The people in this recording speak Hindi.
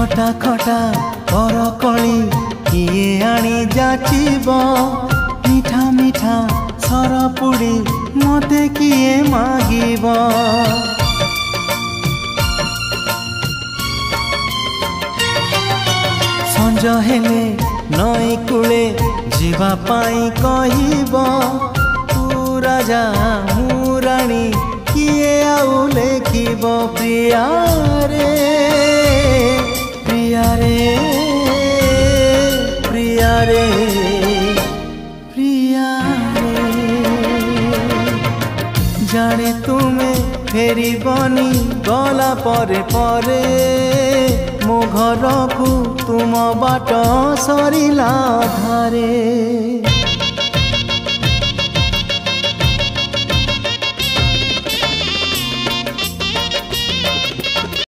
खटा खटा करकली किए आनी जाचिब मीठा मीठा सरपुड़ी मते किए मागिब संज हेले नई कूले जीवा पाई कहिब तू राजा मु राणी किए आउ लेखिब प्रिया रे प्रिया रे प्रिया रे प्रिया रे जाने तुमे फेरी बनी गला परे परे मो घर को तुम बाट सरिला धारे।